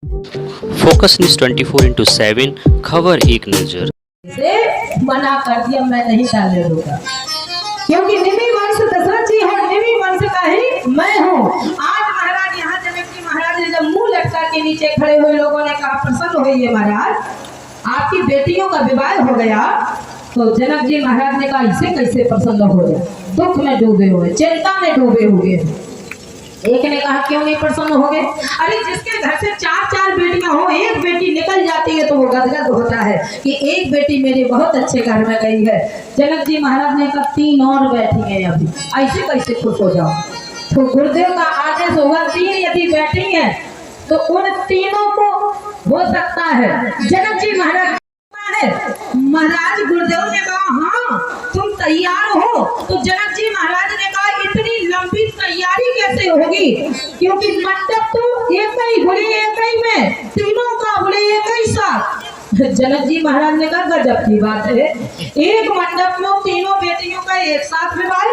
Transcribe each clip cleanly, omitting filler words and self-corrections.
Focus news 24/7 खबर एक नजर। से मना कर दिया, मैं नहीं डालने दूंगा, क्योंकि निमि वंश दशरथ जी है, निमि वंश का ही मैं हूँ। आज महाराज यहाँ जनक जी महाराज ने जब मुंह लटका के नीचे खड़े हुए लोगों ने कहा प्रसन्न होइए महाराज, आपकी बेटियों का विवाह हो गया। तो जनक जी महाराज ने कहा इसे कैसे प्रसन्न हो जाए, दुख में डूबे हुए, चिंता में डूबे हुए। एक ने कहा क्यों नहीं प्रसन्न हो गए? अरे जिसके घर से चार चार बेटियां हो, एक बेटी निकल जाती है तो वो गदगद होता है कि एक बेटी मेरी बहुत अच्छे घर में गई है। जनक जी महाराज ने कहा 3 और बैठी हैं अभी, ऐसे कैसे खुश हो जाओ? तो गुरुदेव का आदेश हुआ 3 यदि बैठी हैं तो उन तीनों को हो सकता है। जनक जी महाराज महाराज गुरुदेव ने कहा हाँ तुम तैयार हो? तो जनक जी महाराज ने कहा इतनी लंबी तैयारी कैसे होगी, क्योंकि मंडप तो एक ही बोले, एक ही में तीनों का बोले एक ही साथ। जनक जी महाराज ने कहा गजब की बात है, एक मंडप में तीनों बेटियों का एक साथ विवाह।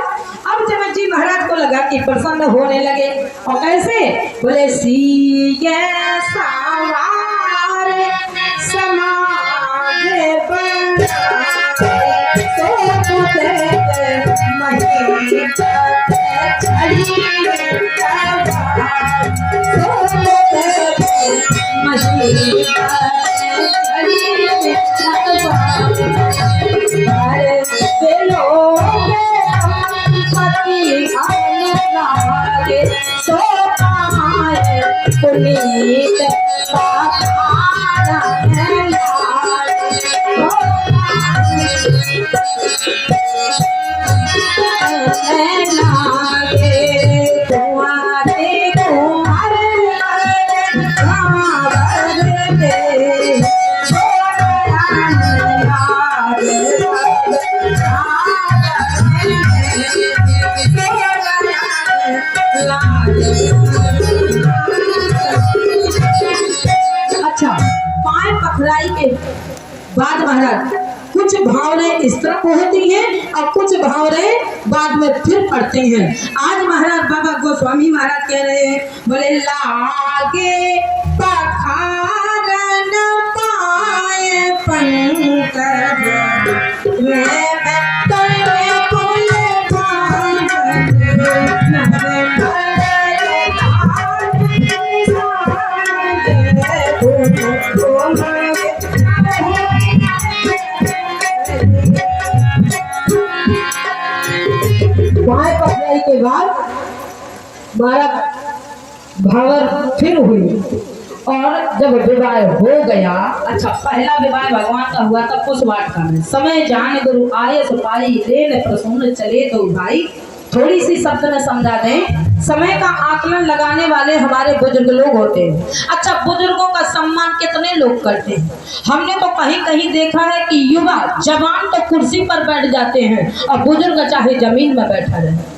अब जनक जी महाराज को लगा कि प्रसन्न होने लगे, और कैसे बोले सीगे सवार समागे बाद महाराज कुछ भावनाएं इस तरह को होती हैं और कुछ भावनाएं बाद में फिर पड़ते हैं। आज महाराज बाबा गोस्वामी महाराज कह रहे हैं, बोले लागे पखारन पाए पंकज के बाद 12 भावर फिर हुई, और जब विवाह हो गया, अच्छा पहला विवाह भगवान का हुआ था कुशवाटिका में। समय जान गुरु आये सुपाई लेन प्रसून चले तो भाई, थोड़ी सी शब्द में समझा दें। समय का आकलन लगाने वाले हमारे बुजुर्ग लोग होते हैं। अच्छा बुजुर्गों का सम्मान कितने लोग करते हैं? हमने तो कहीं कहीं देखा है कि युवा जवान तो कुर्सी पर बैठ जाते हैं और बुजुर्ग चाहे जमीन में बैठा रहे।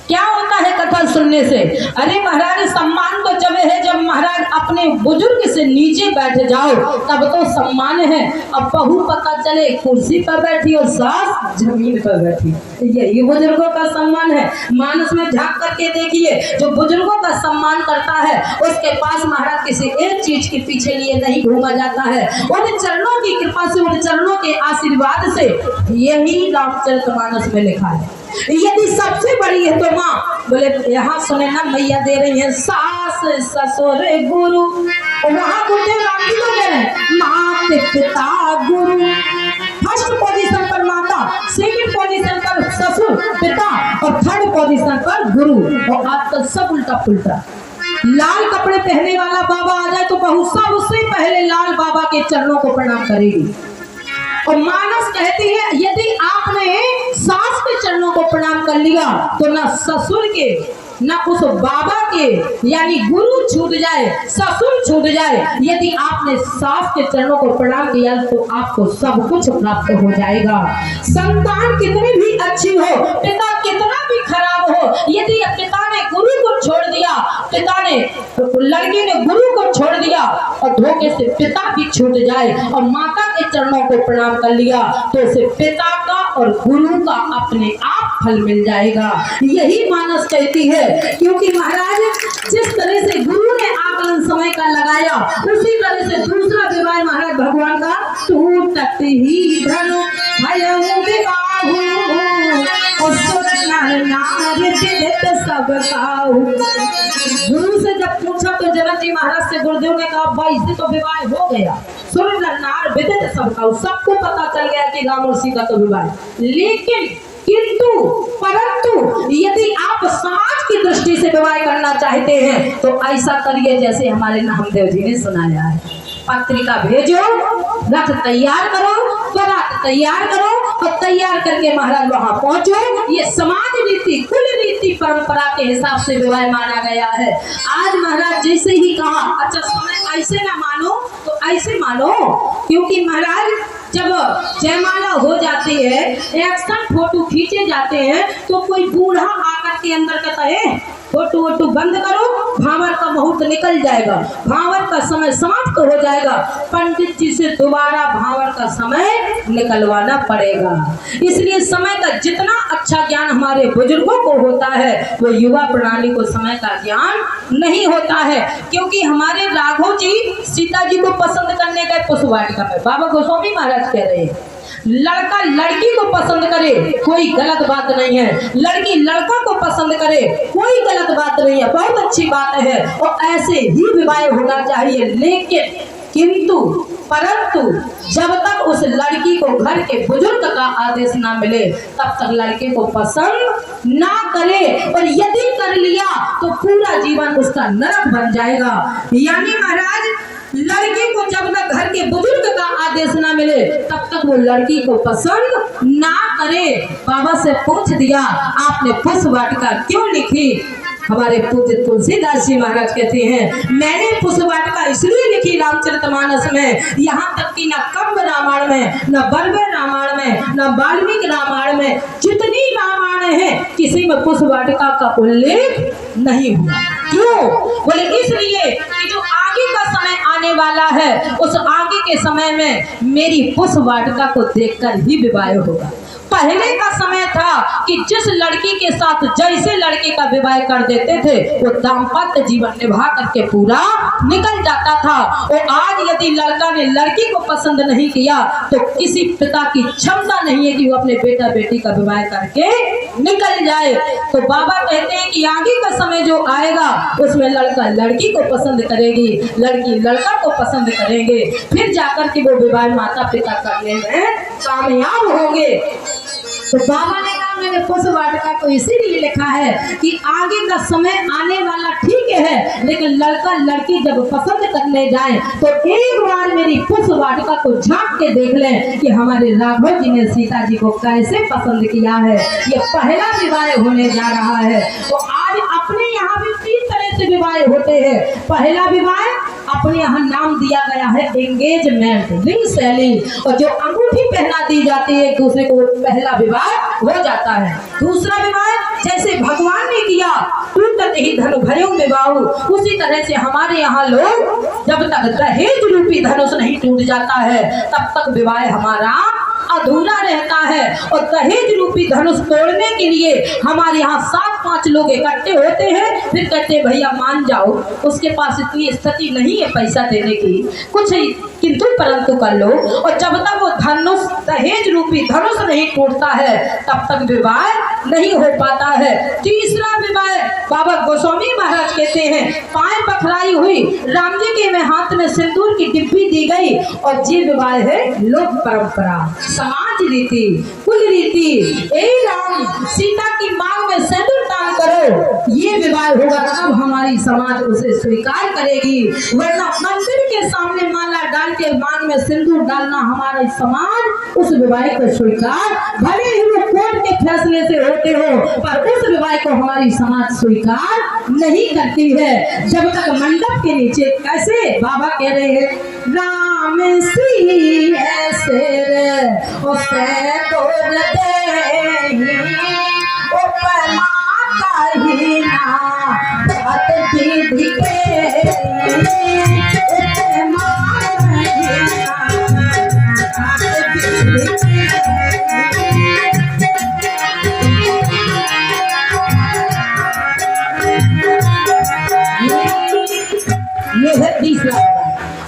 क्या होता है कथा सुनने से? अरे महाराज सम्मान तो जब है जब महाराज अपने बुजुर्ग से नीचे बैठ जाओ, तब तो सम्मान है। अब बहू पता चले कुर्सी पर बैठी और सास जमीन पर बैठी, यही बुजुर्गों का सम्मान है। मानस में झांक करके देखिए, जो बुजुर्गों का सम्मान करता है उसके पास महाराज किसी एक चीज के पीछे लिए नहीं घूमा जाता है। उन चरणों की कृपा से, उन चरणों के आशीर्वाद से, यही रामचरितमानस में लिखा है। यदि सबसे बड़ी है तो माँ, बोले यहाँ सुने ना मैया दे रही है सास ससुर गुरु, वहाँ गुरुदेव राम जी को दे रहे हैं माता पिता गुरु। फर्स्ट पोजीशन पर माता, सेकंड पोजीशन पर ससुर पिता, और थर्ड पोजीशन पर गुरु। और आज तो सब उल्टा पुल्टा। लाल कपड़े पहने वाला बाबा आ जाए तो बहू सब उससे पहले लाल बाबा के चरणों को प्रणाम करेगी। और मानस कहती है यदि आपने सास के चरणों को प्रणाम कर लिया तो ना ससुर के ना उस बाबा के यानी गुरु छूट जाए, ससुर छूट जाए। यदि आपने सास के चरणों को प्रणाम किया तो आपको सब कुछ प्राप्त हो जाएगा। संतान कितनी भी अच्छी हो, पिता कितना भी खराब हो, यदि पिता ने गुरु को छोड़ दिया, पिता ने लड़की ने गुरु को छोड़ दिया और धोखे से पिता भी छूट जाए और माता के चरणों को प्रणाम कर लिया तो उसे पिता का और गुरु का अपने आप फल मिल जाएगा। यही मानस कहती है, क्योंकि महाराज जिस तरह से गुरु ने आकलन समय का लगाया उसी तरह से दूसरा विवाह महाराज भगवान का टूटत ही धनु भयउ विवाहु और सुर नर नारी विदित सब काहू। गुरु से जब पूछा तो जनक जी महाराज से गुरुदेव ने कहा भाई इससे तो विवाह हो गया, सुर नर नार विदित सब काहू, सबको पता चल गया कि राम और सीता तो विवाह, लेकिन किंतु परंतु यदि आप समाज की दृष्टि से विवाह करना चाहते हैं तो ऐसा करिए जैसे हमारे नामदेव जी ने सुनाया है, पत्रिका भेजो, रथ तैयार करो, बारात तैयार करो और तैयार करके महाराज वहां पहुंचो। ये समाज रीति कुल रीति परंपरा के हिसाब से विवाह माना गया है। आज महाराज जैसे ही कहा अच्छा समय ऐसे ना मानो तो ऐसे मानो, क्योंकि महाराज जब जयमाला हो जाती है, एक्शन फोटो खींचे जाते हैं तो कोई बूढ़ा आकर के अंदर कहता है फोटो वोटो बंद करो, भावर का मुहूर्त निकल जाएगा, भावर का समय समाप्त हो जाएगा, पंडित जी से दोबारा भावर का समय निकलवाना पड़ेगा। इसलिए समय का जितना अच्छा ज्ञान हमारे बुजुर्गों को होता है वो युवा प्रणाली को समय का ज्ञान नहीं होता है। क्योंकि हमारे राघव जी सीता जी को पसंद करने गए पुष्प वाटिका में, बाबा गोस्वामी महाराज कह रहे हैं लड़का लड़की को पसंद करे कोई गलत बात नहीं है, लड़की लड़का को पसंद करे कोई गलत बात नहीं है, बहुत अच्छी बात है और ऐसे ही विवाह होना चाहिए। लेकिन किंतु परंतु जब तक उस लड़की को घर के बुजुर्ग का आदेश ना मिले तब तक लड़के को पसंद ना करे, और यदि कर लिया तो पूरा जीवन उसका नरक बन जाएगा। यानी महाराज लड़की को जब तक घर के बुजुर्ग का आदेश ना मिले तब तक वो लड़की को पसंद ना करे। बाबा से पूछ दिया आपने पुष्प वाटिका क्यों लिखी? हमारे पूज्य तुलसीदास जी महाराज कहते हैं मैंने पुष्प वाटिका इसलिए लिखी रामचरितमानस में, यहाँ तक कि न कम्ब रामायण में, न बर्वे रामायण में, न वाल्मीकि रामायण में, जितनी रामायण है किसी में पुष्प वाटिका का उल्लेख नहीं हुआ। क्यों? बोले इसलिए कि जो आगे का समय आने वाला है उस आगे के समय में मेरी पुष्प वाटिका को देखकर ही विवाह होगा। पहले का समय था कि जिस लड़की के साथ जैसे लड़के का विवाह कर देते थे वो दाम्पत्य जीवन निभा करके पूरा निकल जाता था। और आज यदि लड़का ने लड़की को पसंद नहीं किया तो किसी पिता की क्षमता नहीं है कि वो अपने बेटा बेटी का विवाह करके निकल जाए। तो बाबा कहते हैं कि आगे का समय जो आएगा उसमें लड़का लड़की को पसंद करेगी, लड़की लड़का को पसंद करेंगे, फिर जाकर के वो विवाह माता पिता करने में कामयाब होंगे। तो बाबा ने कहा मैंने पुष्प वाटिका को इसीलिए लिखा है कि आगे का समय आने वाला ठीक है, लेकिन लड़का लड़की जब पसंद करने जाए तो एक बार मेरी पुष्प वाटिका को झांक के देख लें कि हमारे राघव जी ने सीता जी को कैसे पसंद किया है। ये पहला विवाह होने जा रहा है। तो आज अपने यहाँ भी 3 तरह से विवाह होते हैं। पहला विवाह अपने यहाँ नाम दिया गया है एंगेजमेंट, रिंग सेलिंग, और जो अंगूठी पहना दी जाती है एक दूसरे को पहला विवाह हो जाता है। दूसरा विवाह जैसे भगवान ने किया टूटत ही धनु भयउ विवाहु, उसी तरह से हमारे यहाँ लोग जब तक दहेज रूपी धनुष नहीं टूट जाता है तब तक विवाह हमारा अधूरा रहता है। और दहेज रूपी धनुष तोड़ने के लिए हमारे यहाँ 7-5 लोग इकट्ठे होते हैं, फिर कहते हैं भैया मान जाओ उसके पास इतनी स्थिति नहीं है पैसा देने की, कुछ किंतु परंतु कर लो। और जब तक वो धनुष दहेज रूपी धनुष नहीं टूटता है तब तक विवाह नहीं हो पाता है। तीसरा विवाह बाबा गोस्वामी महाराज कहते हैं पाए पखराई हुई राम जी के में हाथ में सिंदूर की डिब्बी दी गई, और ये विवाह है लोक परंपरा, समाज रीति, कुल रीति। ए राम सीता की मांग में सिंदूर दान करो, ये विवाह होगा तब हमारी समाज उसे स्वीकार करेगी, वरना मंदिर के सामने माला डाल के मांग में सिंदूर डालना हमारा समाज उस विवाह को स्वीकार, भले ही वो कोर्ट के फैसले से होते हो, पर उस विवाह को हमारी समाज स्वीकार नहीं करती है। जब तक मंडप के नीचे कैसे बाबा कह रहे हैं राम सी ऐसे उसे तोड़ दे ओ माता ही ना बात दीदी के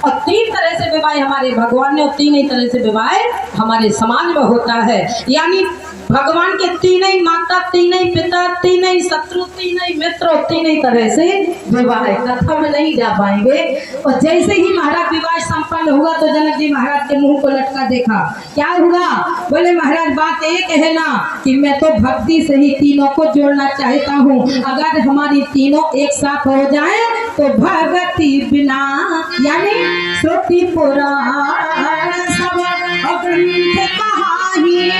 और 3 तरह से विवाह हमारे भगवान ने, और 3 ही तरह से विवाह हमारे समाज में होता है। यानी भगवान के 3 ही माता, 3 ही पिता, 3 ही शत्रु, 3 ही मित्र, 3 ही तरह से विवाह। कथा में नहीं जा पाएंगे। और जैसे ही महाराज विवाह संपन्न हुआ तो जनक जी महाराज के मुंह को लटका देखा। क्या हुआ? बोले महाराज बात एक है ना कि मैं तो भक्ति से ही तीनों को जोड़ना चाहता हूँ। अगर हमारी तीनों एक साथ हो जाए तो भक्ति बिना, यानी श्रुति पुराण सब ग्रंथ कहानी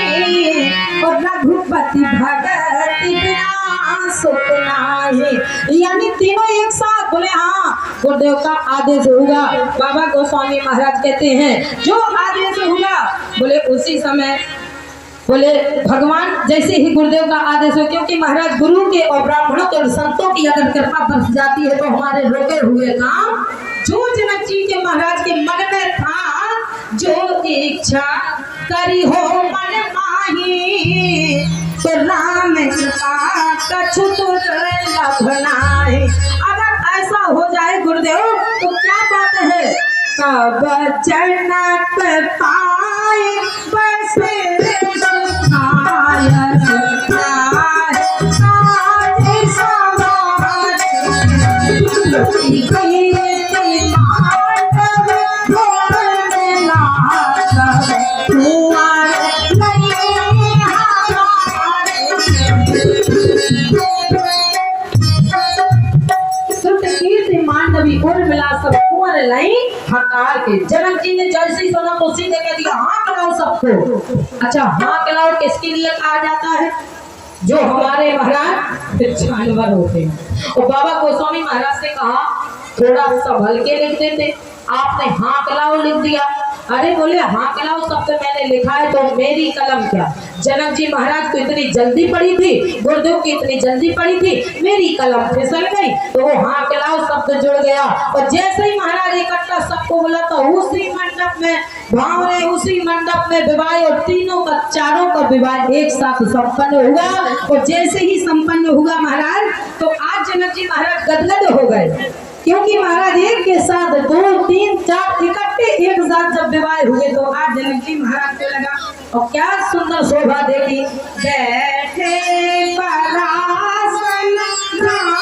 और रघुपति भगति बिना सुख नाही। यानी तीनों एक साथ। बोले हाँ, गुरुदेव का आदेश होगा। बाबा गोस्वामी महाराज कहते हैं जो आदेश हुआ, बोले उसी समय, बोले भगवान जैसे ही गुरुदेव का आदेश हो, क्योंकि महाराज गुरु के और ब्राह्मणों के और संतों की अगर कृपा बरस जाती है तो हमारे रोके हुए काम जो जनक जी के महाराज के मन में था, जो इच्छा करी हो मन माही, तो राम कृपा कछु दुर्लभ नाहि। अगर ऐसा हो जाए गुरुदेव तो क्या बात है, कब जनक पाए बसे हकार के। जनक जी ने जैसे ही सुना तो सीधे कह दिया हाँ कराओ सबको। अच्छा हाँ कराओ किसके लिए कहा जाता है? जो हमारे महाराज जानवर होते हैं। और बाबा गोस्वामी महाराज से कहा थोड़ा संभल के लिख देते, आपने हाँ कलाओ लिख दिया। अरे बोले हाँ कलाओ शब्द मैंने लिखा है तो मेरी कलम क्या? जनक जी महाराज को इतनी जल्दी पड़ी थी, गुरुदेव की इतनी जल्दी पड़ी थी, मेरी कलम फिसल गई तो वो हाँ कलाओ शब्द जुड़ गया। और जैसे ही महाराज इकट्ठा सबको बोला तो उसी मंडप में भावरे, उसी मंडप में विवाह और तीनों का, चारों का विवाह एक साथ संपन्न हुआ। और जैसे ही संपन्न हुआ महाराज तो आज जनक जी महाराज गदगद हो गए, क्योंकि महाराज एक के साथ 2, 3, 4 इकट्ठे एक साथ जब विवाह हुए तो आज जनक जी महाराज को लगा। और क्या सुंदर शोभा देखी, बैठे परासन नाम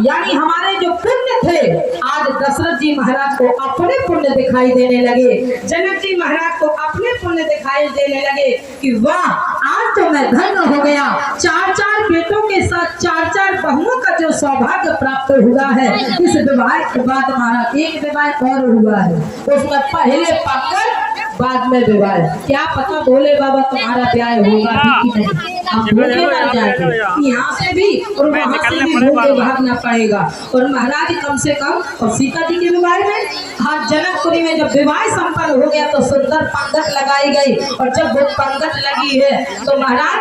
यानी हमारे जो पुण्य थे आज दशरथ जी महाराज को अपने पुण्य दिखाई देने लगे, जनक जी महाराज को अपने पुण्य दिखाई देने लगे कि वाह आज तो मैं धन्य हो गया। 4-4 बेटों के साथ 4-4 बहुओं का जो सौभाग्य प्राप्त हुआ है। इस विवाह के बाद हमारा एक विवाह और हुआ है, उसमें पहले पाकर बाद में विवाह। क्या पता भोले बाबा तुम्हारा ब्याह होगा भी कि नहीं, हम भूखे मर जाएंगे यहाँ से भी और वहाँ से भी भूखे भागना पड़ेगा। और महाराज कम से कम और सीता जी के विवाह में हाँ जनकपुरी में जब विवाह संपन्न हो गया तो सुंदर पंगत लगाई गई। और जब वो पंगत लगी है तो महाराज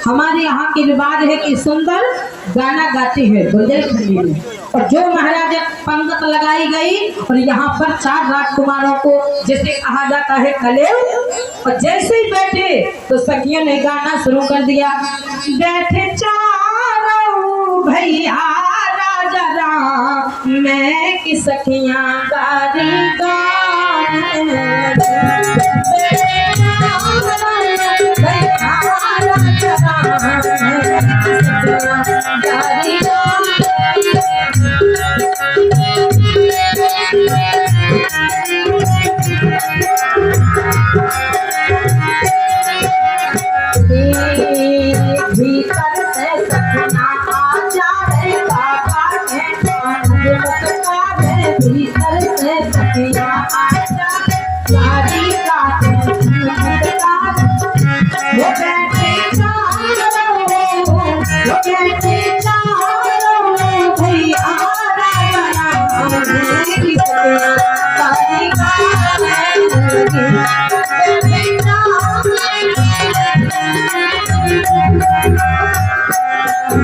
हमारे यहाँ की रिवाज है कि सुंदर गाना गाती है बुंदेलखंडी में। और जो महाराज पंगत लगाई गई और यहाँ पर 4 राजकुमारों को जिसे कहा जाता है कलेव, और जैसे ही बैठे तो सखियों ने गाना शुरू कर दिया। बैठे चारों भैया राजा राम, मैं की सखियां गारी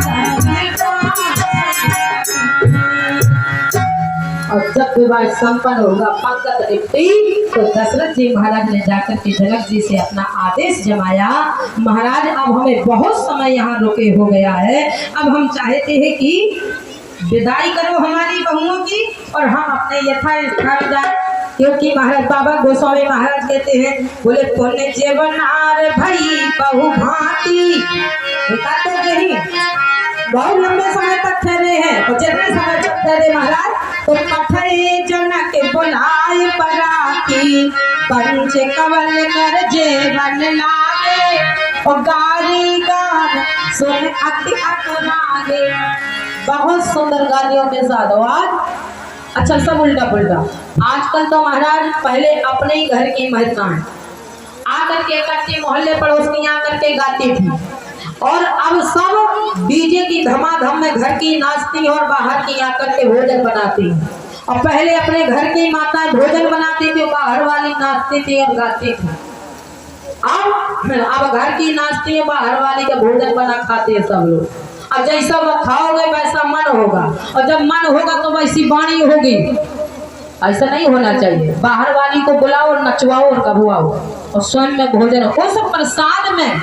Thank you. जब विवाह संपन्न होगा पंगत निपटी तो दशरथ जी महाराज ने जाकर के जनक जी से अपना आदेश जमाया, महाराज अब हमें बहुत समय यहाँ रुके हो गया है, अब हम चाहते हैं कि विदाई करो हमारी बहुओं की और हम अपने यथा स्थान जाए। क्योंकि महाराज बाबा गोस्वामी महाराज कहते हैं, बोले पुण्य जीवनार भई बहु भांति, बताते नहीं बहुत लंबे समय तक ठहरे हैं और जितने समय तक ठहरे महाराज तो पठे जनक बुलाए बराती, पंच कवल कर जेवन लागे और गारी गान सुन अति अपनागे। बहुत सुंदर गालियों के साथ आज अच्छा सब उल्टा पुल्टा। आजकल तो महाराज पहले अपने ही घर की महिलाएं आकर के कच्चे मोहल्ले पड़ोस की आकर के गाती थी और अब सब डीजे की धमाधम में घर की नाचती और बाहर की आकर के भोजन बनाती हैं। और पहले अपने घर की माता भोजन बनाती थी, बाहर वाली नाचती थी और गाती थी। अब घर की नाचती है, बाहर वाली का भोजन बना खाते हैं सब लोग। अब जैसा वो खाओगे वैसा मन होगा और जब मन होगा तो वैसी वाणी होगी। ऐसा नहीं होना चाहिए। बाहर वाली को बुलाओ और नचवाओ और गबुआओ और स्वयं में भोजन हो। उस प्रसाद में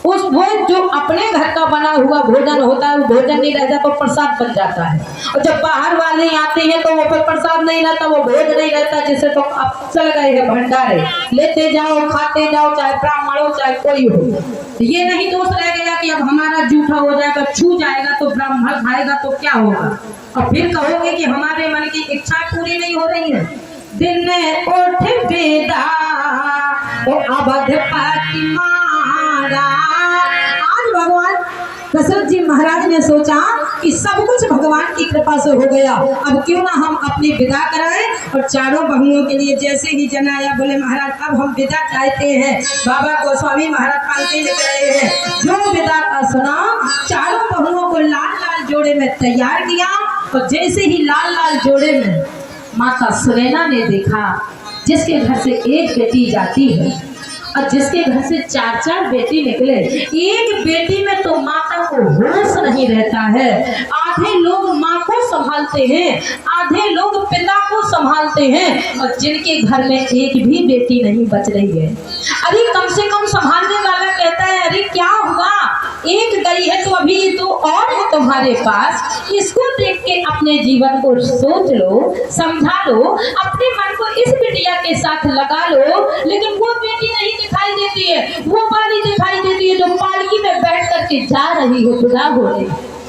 उस वो जो अपने घर का बना हुआ भोजन होता है वो भोजन नहीं रहता तो प्रसाद बन जाता है। और जब बाहर वाले आते हैं तो वो पर प्रसाद नहीं रहता, वो भोज नहीं रहता, जिससे तो अब चल गए हैं भंडारे, लेते जाओ खाते जाओ, चाहे ब्राह्मण हो चाहे कोई हो। ये नहीं दोष रह गया कि अब हमारा जूठा हो जाएगा, छू जाएगा तो ब्राह्मण खाएगा तो क्या होगा, और फिर कहोगे कि हमारे मन की इच्छा पूरी नहीं हो रही है। दिन में उठ बेदा तो अवध पाती मारा। आज भगवान दशरथ जी महाराज ने सोचा कि सब कुछ भगवान की कृपा से हो गया, अब क्यों ना हम अपनी विदा कराएं। और चारों बहुओं के लिए जैसे ही जन आया बोले महाराज अब हम विदा चाहते हैं। बाबा गोस्वामी महाराज पालते लिख रहे हैं, जो विदा का सुना चारों बहुओं को लाल लाल जोड़े में तैयार किया। और जैसे ही लाल लाल जोड़े में माता सुनैना ने देखा, जिसके घर से एक बेटी जाती है और जिसके घर से चार चार बेटी निकले, एक बेटी में तो माता को होश नहीं रहता है। आधे लोग माँ को संभालते हैं, आधे लोग पिता को संभालते हैं, और जिनके घर में एक भी बेटी नहीं बच रही है। अरे कम से कम संभालने वाला कहता है अरे क्या हुआ, एक गई है तो अभी तो और है तुम्हारे पास, इसको देख के अपने जीवन को सोच लो, समझा लो, अपने मन को इस बिटिया के साथ लगा लो। लेकिन वो बेटी नहीं दिखाई देती है, वो वाली दिखाई देती है जो पालकी में बैठ करके जा रही हो, विदा हो रही।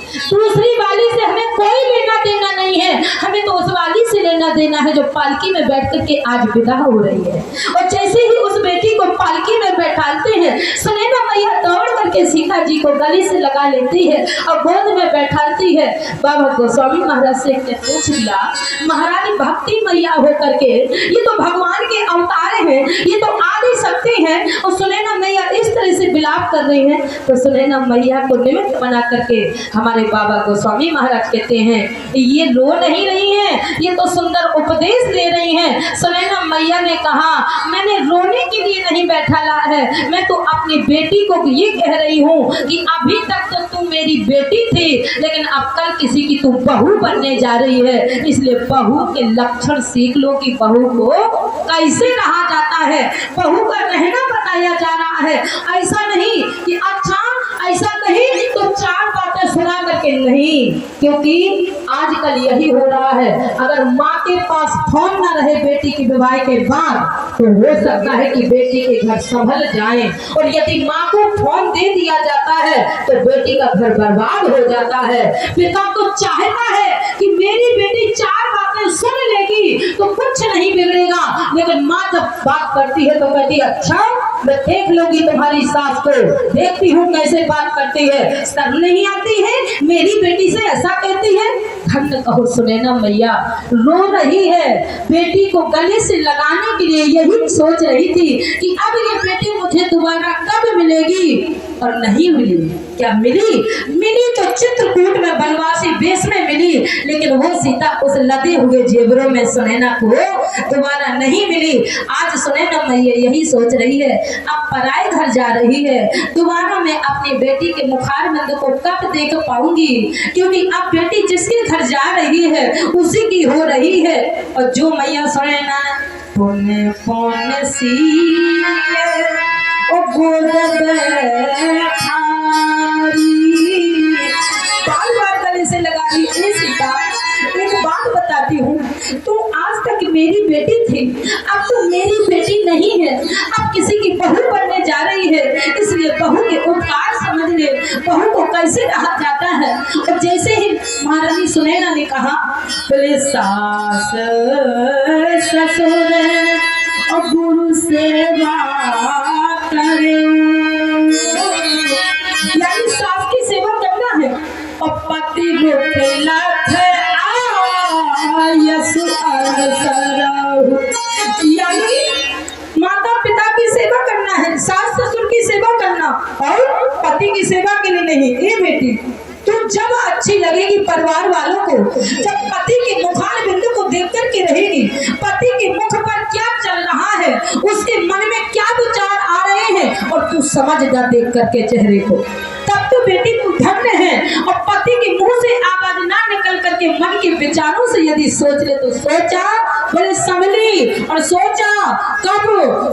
दूसरी वाली से हमें कोई लेना देना नहीं है, हमें तो उस वाली से लेना देना है जो पालकी में बैठ करके आज विदा हो रही है। और जैसे ही उस बेटी को पालकी में बैठाते हैं, सुनैना मैया दौड़ करके सीता जी को गले से लगा लेती है और गोद में बैठाती है। बाबा गोस्वामी महाराज से ने पूछ लिया, महारानी भक्ति मैया होकर के ये तो भगवान के अवतार हैं, ये तो आदि शक्ति है, और सुनैना मैया इस तरह से विलाप कर रही है। तो सुनैना मैया को निमित्त बना करके हमारे बाबा गोस्वामी महाराज कहते हैं ये रो नहीं रही हैं, ये तो सुंदर उपदेश दे रही हैं। सुनैना मैया ने कहा मैंने रोने के लिए नहीं बैठा ला है, मैं तो अपनी बेटी को ये कह रही हूँ कि अभी तक तो तू मेरी बेटी थी, लेकिन अब कल किसी की तू बहू बनने जा रही है, इसलिए बहू के लक्षण सीख लो कि बहू को कैसे रहा जाता है, बहू का रहना बताया जा रहा है। ऐसा नहीं कि अच्छा ऐसा नहीं तो चार बातें सुना करके नहीं, क्योंकि आजकल यही हो रहा है। अगर माँ के पास फोन न रहे बेटी के विवाह के बाद तो हो सकता है कि बेटी के घर संभल जाए, और यदि माँ को फोन दे दिया जाता है तो बेटी का घर बर्बाद हो जाता है। पिता तो चाहता है कि मेरी बेटी चार बातें सुन लेगी तो कुछ नहीं बिगड़ेगा, लेकिन माँ जब बात करती है तो कहती है अच्छा मैं देख लूंगी तुम्हारी सास को, देखती हूँ कैसे बात करती है, शर्म नहीं आती है मेरी बेटी से ऐसा कहती है। धन्य कहो सुनैना मैया रो रही है, बेटी को गले से लगाने के लिए यही सोच रही थी कि अब ये बेटी मुझे दोबारा कब मिलेगी, और नहीं मिली। क्या मिली? मिली तो चित्रकूट में बनवासी वेश में मिली, लेकिन वो सीता उस लदे हुए जेवरों में सुनैना को दोबारा नहीं मिली। आज सुने ना मैया यही सोच रही है, अब पराए घर जा रही है, दोबारा मैं अपनी बेटी के मुखार बिंद को कब देख पाऊंगी, क्योंकि अब बेटी जिसके घर जा रही है उसी की हो रही है। और जो मैया सुने ना पुण्य पुण्य सी ओ गोद बार गले से लगा दी। सीता एक बात बताती हूँ, तू आज तक मेरी बेटी थी, अब तो मेरी बेटी नहीं है, अब किसी की बहू बनने जा रही है, इसलिए बहू के उपकार समझ ले, बहू को कैसे रहा जाता है। और जैसे ही महारानी सुनैना ने कहा, बोले सास ससुर और गुरु सेवा करे, यानी सास की सेवा करना है और पति को खिलाते यानी माता पिता की सेवा करना है, सास ससुर की सेवा करना और पति की सेवा के लिए नहीं। ये बेटी तू जब अच्छी लगेगी परिवार वालों को, जब पति के मुखार बिंदु को देख कर के रहेगी, पति के मुख पर क्या चल रहा है, उसके मन में क्या विचार आ रहे हैं, और तू समझ जा देख करके चेहरे को, तब तो बेटी तू धन्य है। और पति के मुंह से आवाज ना निकल करके मन के विचारों से यदि सोच ले तो सोचा, बोले संभली और सोचा, कब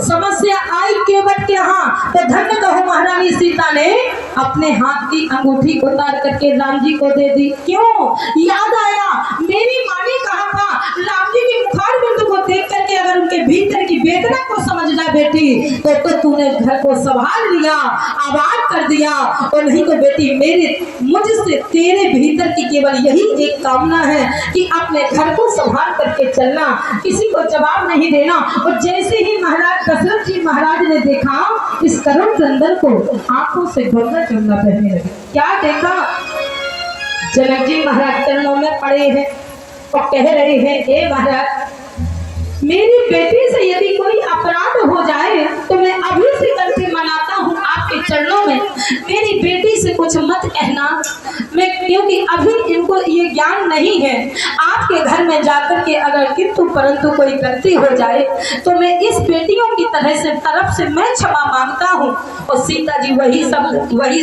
समस्या आई केवट के यहाँ तो धन्य कहो महारानी सीता ने अपने हाथ की अंगूठी उतार करके राम जी को दे दी। क्यों? याद आया मेरी माँ ने कहा था, राम जी के मुखार बिंदु को देख करके अगर उनके भीतर की वेदना को समझना बेटी तो तूने घर को संभाल लिया, आबाद कर दिया। और नहीं तो बेटी मेरे मुझसे तेरे भीतर की केवल यही एक कामना है कि अपने घर को संभाल करके चलना, किसी को जवाब नहीं देना। और जैसे ही महाराज दशरथ जी महाराज ने देखा इस करुण चंदन को, आंखों से गंगा चंगा बहने लगे। क्या देखा? जनक जी महाराज चरणों में पड़े हैं और कह रहे हैं, हे महाराज मेरी बेटी से यदि कोई अपराध हो जाए तो मैं अभी से करके मनाता हूँ आपके चरणों में, मेरी बेटी से कुछ मत कहना, मैं क्योंकि अभी इनको ये ज्ञान नहीं है। आपके घर में जाकर के अगर किंतु परंतु कोई गलती हो जाए तो मैं इस बेटियों की तरफ से मैं क्षमा मांगता हूँ। और सीता जी वही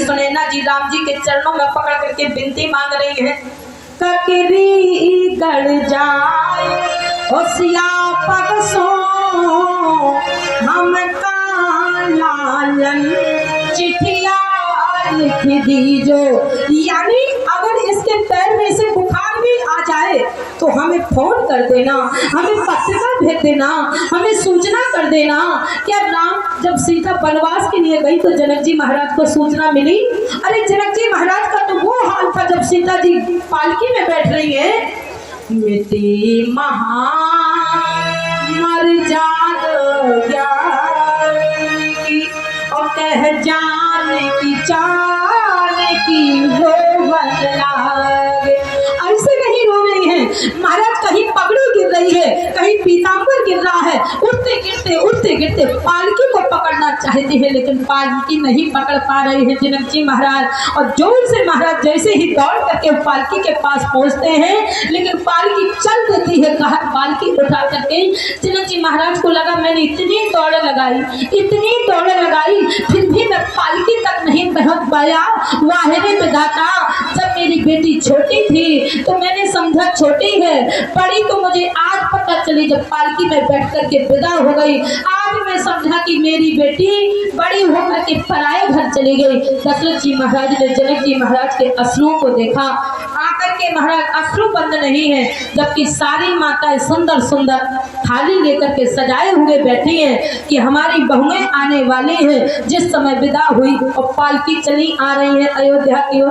सुनैना जी राम जी के चरणों में पकड़ करके विनती मांग रही है, ककरी गड़ जाए सियापत सो हम लालन चिट्ठिया लिख दीजो। यानी अगर इसके पैर में से बुखार भी आ जाए तो हमें फोन कर देना, हमें पत्रिका भेज देना, हमें सूचना कर देना। क्या राम जब सीता वनवास के लिए गई तो जनक जी महाराज को सूचना मिली? अरे जनक जी महाराज का तो वो हाल था जब सीता जी पालकी में बैठ रही है, मिटी मर जाग और कह जाने की चाने की रो बदलागे। ऐसे नहीं रो रही है महाराज, कहीं पगड़ी गिर रही है, कहीं पीताम्बर गिर रहा है, उठते गिरते पालकी को पकड़ना चाहती है लेकिन पालकी नहीं पकड़ पा रही है जनक जी महाराज। और जोर से महाराज जैसे ही दौड़ करके पालकी के पास पहुंचते हैं लेकिन पालकी चल देती है, कहा पालकी उठा करके जनक जी महाराज को लगा मैंने इतनी दौड़ लगाई फिर भी मैं पालकी तक नहीं पहुंच पाया। वाहिरे विधाता, जब मेरी बेटी छोटी थी तो मैंने समझा छोटी है, बड़ी तो मुझे आज पता चली जब पालकी में बैठ करके विदा हो गई। आज मैं समझा कि मेरी बेटी बड़ी होकर के पराये घर चली गई। दशरथ जी महाराज ने जनक जी महाराज के अश्रुओं को देखा, आकर के महाराज अश्रु बंद नहीं है, जबकि सारी माताएं सुंदर सुंदर थाली लेकर के सजाए हुए बैठी हैं कि हमारी बहुएं आने वाली हैं। जिस समय विदा हुई और पालकी चली आ रही है अयोध्या की ओर,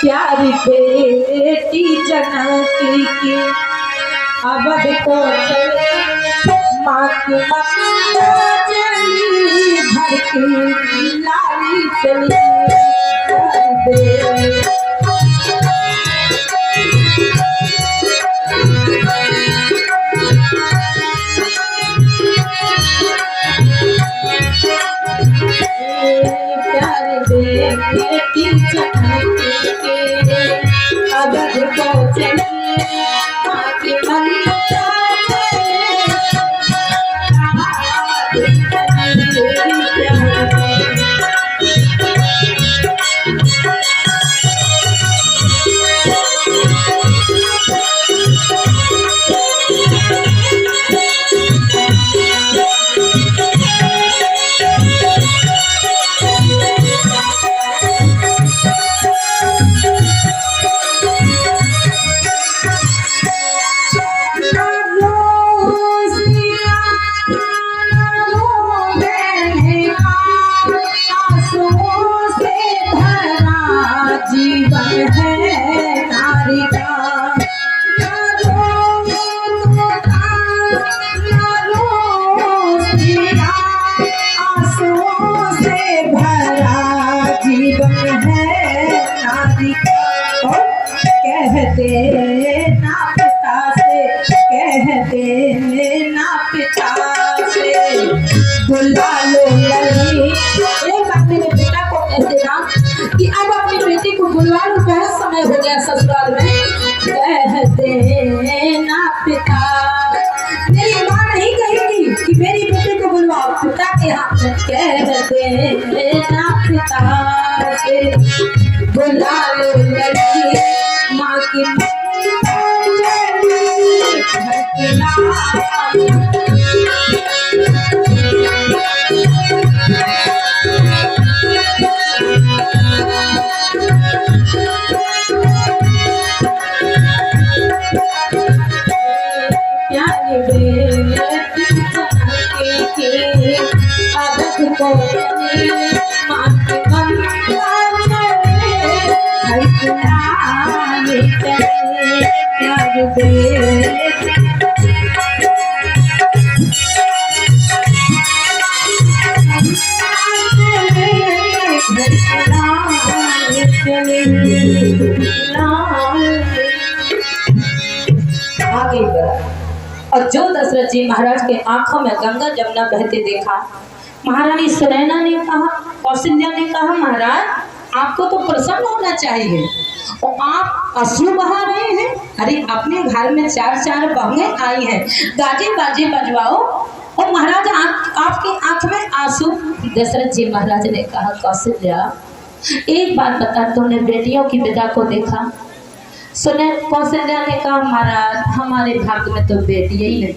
प्यारी बेटी जनकी की अवध को माँ की घर की लाली चली प्यारे बेटी जनकी के अवध को चली माँ के मन देना पिता से, कह देना पिता से, बुला लो लली। एक अपने बेटा को कह देना कि अब अपनी बेटी को बुलवा लो, बहुत समय हो गया ससुराल में। कह देना पिता, मेरी माँ नहीं कहेगी कि मेरी बेटी को बुलवाओ, पिता के हाथ में। कह देना पिता से, बुला लो लड़की माँ की और जो दशरथ जी महाराज के आंखों में गंगा जमुना बहते देखा, महारानी सुनैना ने कहा, कौशल्या ने कहा, महाराज आपको तो प्रसन्न होना चाहिए और आप अश्रु बहा रहे हैं। अरे अपने घर में चार बहुएं आई हैं, गाजे बाजे बजवाओ और महाराज आपकी आंख में आंसू। दशरथ जी महाराज ने कहा, कौशल्या एक बात बता, तुमने बेटियों की विदा को देखा? सुने कौशल्या ने कहा, महाराज हमारे भाग्य में तो बेटी ही नहीं,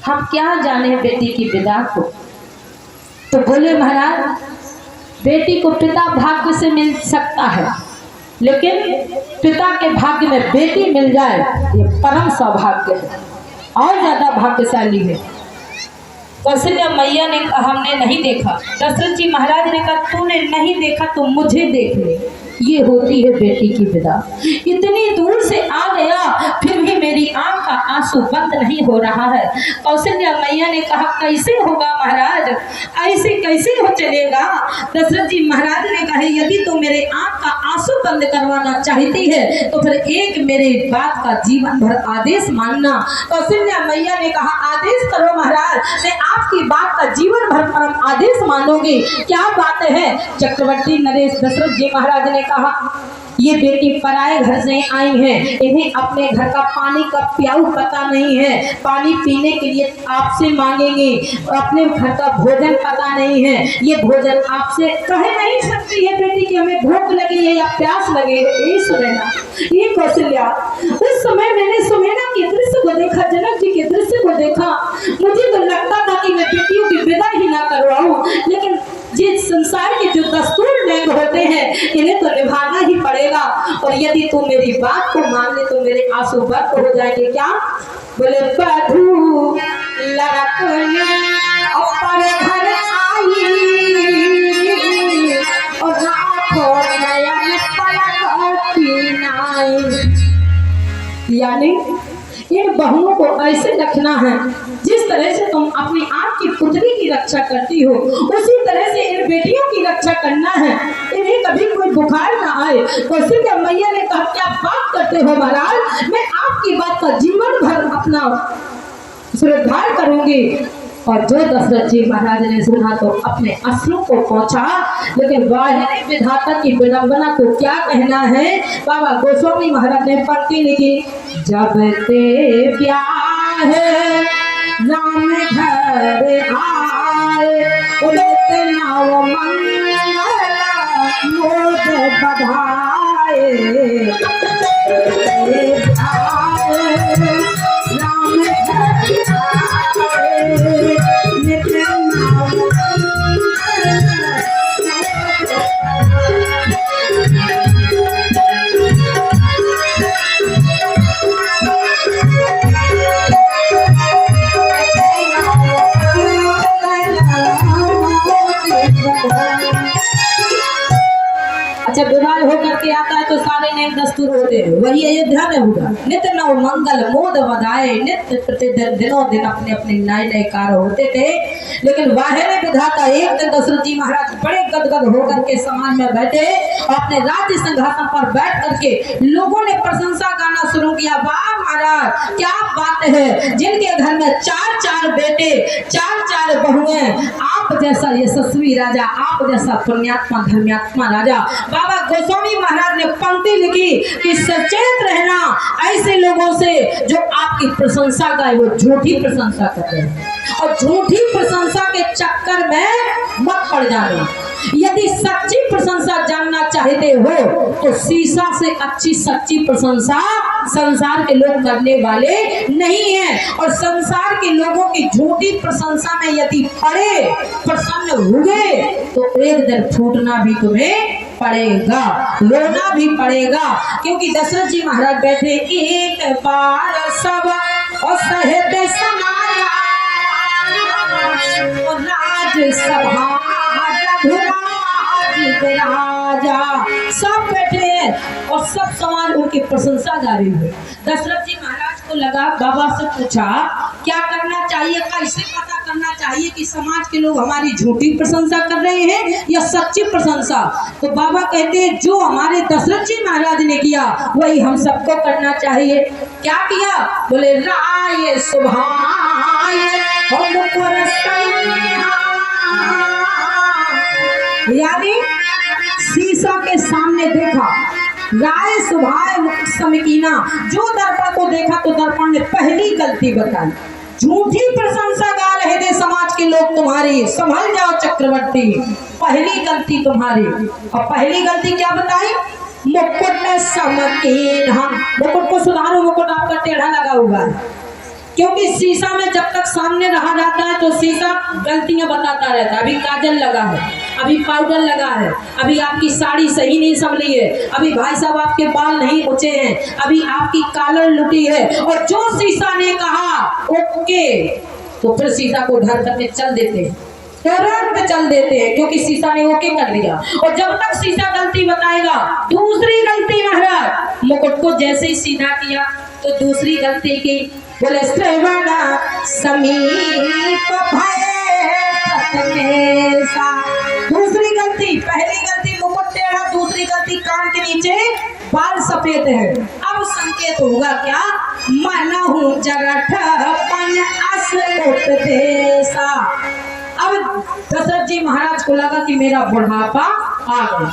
हम क्या जाने बेटी की विदा को। तो बोले, महाराज बेटी को पिता भाग्य से मिल सकता है, लेकिन पिता के भाग्य में बेटी मिल जाए ये परम सौभाग्य है और ज्यादा भाग्यशाली है। कौशल्या मैया ने कहा, हमने नहीं देखा। दशरथ जी महाराज ने कहा, तूने नहीं देखा तो मुझे देख ले, ये होती है बेटी की विदा। इतनी दूर से आ गया फिर भी मेरी आंख का आंसू बंद नहीं हो रहा है। कौशल्या मैया ने कहा, कैसे होगा महाराज, ऐसे कैसे हो चलेगा? दशरथ जी महाराज ने कहा, यदि तू मेरे आंख का आंसू बंद करवाना चाहती है तो फिर एक मेरे बात का जीवन भर आदेश मानना। कौशल्या मैया ने कहा, आदेश करो महाराज, मैं आपकी बात का जीवन भर परम आदेश मानोगी। क्या बात है? चक्रवर्ती नरेश दशरथ जी महाराज ने कहा, ये बेटी पराए घर से आई हैं, इन्हें अपने घर का पानी का प्याऊ पता नहीं है, पानी पीने के लिए आपसे मांगेंगे, अपने घर का भोजन पता नहीं है, ये भोजन आपसे कह नहीं सकती है बेटी कि हमें भूख लगी है या प्यास लगे है। ये सुनैना, ये कौशल्या, उस समय मैंने सुनैना के दृश्य को देखा, जनक जी के दृश्य को देखा, मुझे तो लगता था कि मैं बेटियों की विदा ही ना करवाऊं, लेकिन जिस संसार के जो दस्तूर नियम होते हैं इन्हें तो निभाना ही पड़ेगा, और यदि तू मेरी बात को मान ले तो मेरे आंसू बर्फ हो जाएंगे। क्या बोले? बधू लड़कने और घर आई और रातों नयन पलक की नाई। यानी इन बहुओं को ऐसे रखना है जिस तरह से तुम अपनी आँख की पुतली की रक्षा करती हो, उसी तरह से इन बेटियों की रक्षा करना है, इन्हें कभी कोई बुखार ना आए। कौशल्या मैया ने कहा, क्या बात करते हो महाराज, मैं आपकी बात का जीवन भर अपना सुरक्षार करूंगी। और जो दशरथ जी महाराज ने सुना तो अपने अश्रु को पहुंचा, लेकिन वाहिनी विधाता की विडंबना को क्या कहना है। बाबा गोस्वामी महाराज ने पंक्ति लिखी, जब ते ब्याह राम घर आए, उलते नव मंगल मोद बधाए, राम घर आए, अच्छा विवाह होकर के आता है तो सारे नेम दस्तूर शुरू होते हैं, वही अयोध्या में हुआ। नित्य नव मंगल मोद बधाए, नित्य प्रतिदिन दिनों दिन अपने अपने नए नए कार्य होते थे। लेकिन वाहिनी विधाता एक दिन दशरथ जी महाराज बड़े गदगद होकर के समाज में बैठे और अपने राज्य सिंहासन पर बैठ करके लोगों ने प्रशंसा करना शुरू किया। वाह महाराज, क्या बात है, जिनके घर में चार चार बेटे, चार चार बहुएं, आप जैसा यशस्वी राजा, आप जैसा पुण्यात्मा धर्मात्मा राजा। बाबा गोस्वामी महाराज ने पंक्ति लिखी कि सचेत रहना ऐसे लोगों से जो आपकी प्रशंसा का वो झूठी प्रशंसा कर रहे हैं, और झूठी प्रशंसा के चक्कर में मत पड़ जाना। यदि सच्ची प्रशंसा जानना चाहते हो तो शीशा से अच्छी सच्ची प्रशंसा संसार के लोग करने वाले नहीं हैं, और संसार के लोगों की झूठी प्रशंसा में यदि पड़े, प्रसन्न हुए, तो एक दिन फूटना भी तुम्हें पड़ेगा, रोना भी पड़ेगा। क्योंकि दशरथ जी महाराज बैठे, एक बार सब और सहेते समाया राजसभा राजा, सब बैठे और सब समाज उनकी प्रशंसा गा रही है। दशरथ जी महाराज को लगा, बाबा से पूछा क्या करना चाहिए, कैसे पता करना चाहिए कि समाज के लोग हमारी झूठी प्रशंसा कर रहे हैं या सच्ची प्रशंसा। तो बाबा कहते हैं जो हमारे दशरथ जी महाराज ने किया वही हम सबको करना चाहिए। क्या किया? बोले राय सुभाय यानी शीशा के सामने देखा, राय सुभाय समीकीना, जो दर्पण को देखा तो दर्पण ने पहली गलती बताई। झूठी प्रशंसा गा रहे थे समाज के लोग तुम्हारी, संभल जाओ चक्रवर्ती, पहली गलती तुम्हारी। और पहली गलती क्या बताई? मुकुट समकीन, हम मुकुट को सुधारो, मुकुट आपका टेढ़ा लगा हुआ है। क्योंकि शीशा में जब तक सामने रहा जाता है तो शीशा गलतियां बताता रहता है। अभी काजल लगा है, अभी पाउडर लगा है, अभी आपकी साड़ी सही नहीं संभली है, अभी भाई साहब आपके बाल नहीं उचे हैं, अभी आपकी कॉलर लुटी है। और जो शीशा ने कहा ओके, तो फिर शीशा को उधर करके चल देते हैं, तुरंत चल देते हैं, क्योंकि शीशा ने ओके कर दिया। और जब तक शीशा गलती बताएगा, दूसरी गलती महाराज, मुकुट को जैसे ही सीधा किया तो दूसरी गलती की, बोले श्रवण समीप भय प्रथमेशा। दूसरी गलती, पहली गलती मुकुट टेढ़ा, दूसरी गलती कान के नीचे बाल सफेद है। अब संकेत होगा क्या? मनहु जगठ पन अस उपदेशा। अब दशरथ जी महाराज को लगा कि मेरा बुढ़ापा आ गया,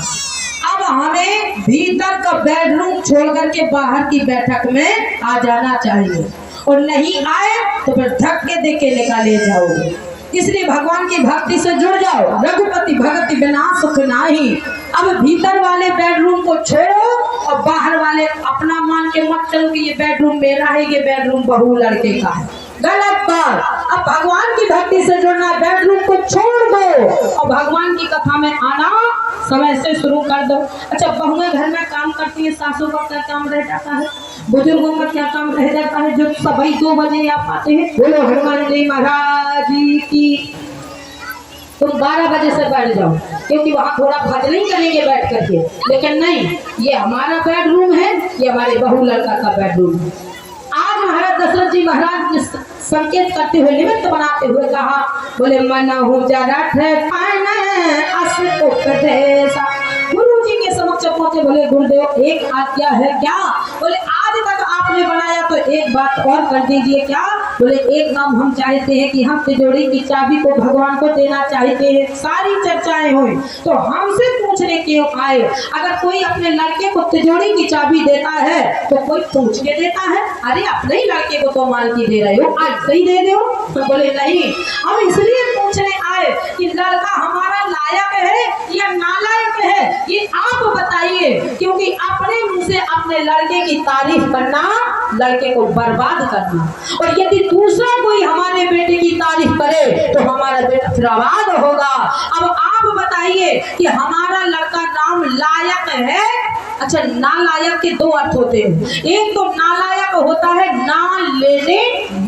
अब हमें भीतर का बेडरूम छोड़ करके बाहर की बैठक में आ जाना चाहिए, और नहीं आए तो फिर धक्के दे के निकाले जाओगे। इसलिए भगवान की भक्ति से जुड़ जाओ, रघुपति भगति बिना सुख नाही। अब भीतर वाले बेडरूम को छोड़ो और बाहर वाले अपना मान के मत चलो कि ये बेडरूम मेरा है, ये बेडरूम बहू लड़के का है, गलत बात। अब भगवान की भक्ति से जुड़ना, बेडरूम को छोड़ दो और भगवान की कथा में आना समय से शुरू कर दो। अच्छा, बहुएं घर में काम करती है, सासों का क्या काम रह जाता है, बुजुर्गों का क्या काम रह जाता है, जो सभी 2 बजे आप आते हैं। बोलो हनुमान जी महाराज की। तुम 12 बजे से बैठ जाओ, क्योंकि वहाँ थोड़ा भजन ही करेंगे बैठ करके, लेकिन नहीं, ये हमारा बेडरूम है, ये हमारे बहू लड़का का बेडरूम है। आज महाराज दशरथ जी महाराज ने संकेत करते हुए, निमित्त बनाते हुए कहा, बोले मनहु जगठ पन अस उपदेशा। गुरु जी के समक्ष पहुंचे, बोले गुरुदेव एक आज्ञा है क्या? बोले आज तक आपने बनाया तो एक बात और कर दीजिए। क्या? बोले एक काम हम चाहते हैं कि हम तिजोरी की चाबी को भगवान को देना चाहते हैं। सारी चर्चाएं हुई तो हमसे पूछने क्यों आए? अगर कोई अपने लड़के को तिजोरी की चाबी देता है तो कोई पूछ के देता है? अरे अपने ही लड़के को तो मालकी दे रहे हो, आज सही दे दो। तो बोले नहीं, हम इसलिए पूछने आए कि लड़का हमारा लायक है या नालायक है, ये आप बताइए। क्योंकि अपने मुंह से अपने लड़के की तारीफ करना, लड़के को बर्बाद करना, और यदि दूसरा कोई हमारे बेटे की तारीफ करे तो हमारा बेटा बर्बाद होगा। अब आप बताइए कि हमारा लड़का राम लायक है। अच्छा, नालायक के 2 अर्थ होते हैं। एक तो नालायक होता है ना लेने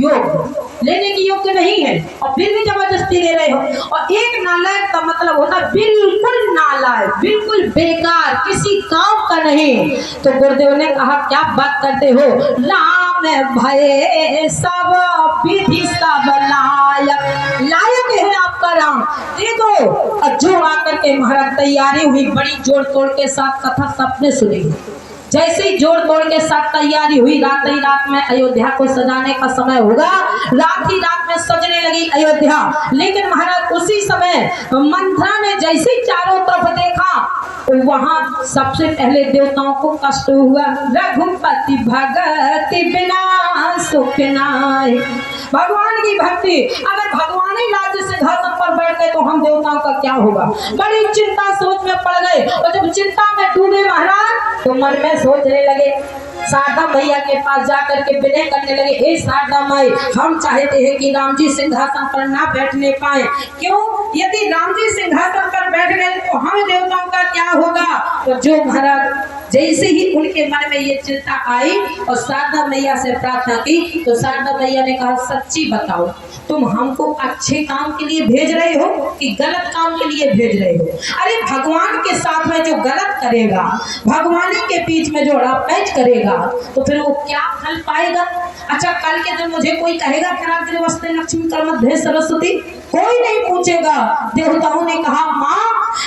योग्य, लेने की योग्य नहीं है और फिर भी जबरदस्ती ले रहे हो। और एक नालायक का मतलब होता है बिल्कुल नालायक, बिल्कुल बेकार, किसी काम का नहीं। तो गुरुदेव ने कहा क्या बात करते हो, राम भय सब विधि सब लायक, लायक है आपका राम, देखो। और जो आकर के महाराज तैयारी हुई बड़ी जोड़ तोड़ के साथ, कथा सबने सुनी। जैसे ही जोड़ तोड़ के साथ तैयारी हुई, रात ही रात में अयोध्या को सजाने का समय होगा, रात ही रात में सजने लगी अयोध्या। लेकिन महाराज उसी समय मंथरा ने जैसे ही चारों तरफ देखा, वहां सबसे पहले देवताओं को कष्ट हुआ। रघुपति भगति बिना सुख नाय, भगवान की भक्ति, अगर भगवान ही राज्य सिंहासन पर बैठ गए तो हम देवताओं का क्या होगा। बड़ी चिंता सोच में पड़ गए और जब चिंता में डूबे महाराज तो मन में सोचने लगे, शारदा मैया के पास जाकर के विनय करने लगे, हे शारदा माई, हम चाहते हैं कि राम जी सिंहासन पर ना बैठने पाए। क्यों? यदि राम जी सिंहासन पर बैठ गए तो हम देवताओं का क्या होगा। तो जो महाराज जैसे ही उनके मन में ये चिंता आई और शारदा मैया से प्रार्थना की, तो शारदा मैया ने कहा सच्ची बताओ, तुम हमको अच्छे काम के लिए भेज रहे हो कि गलत काम के लिए भेज रहे हो। अरे भगवान के साथ में जो गलत करेगा, भगवान के बीच में जो पैच करेगा, तो फिर वो क्या फल पाएगा। अच्छा, कल के दिन मुझे कोई कहेगा वस्ते लक्ष्मी कर मध्य सरस्वती, कोई नहीं पूछेगा। देवताओं ने कहा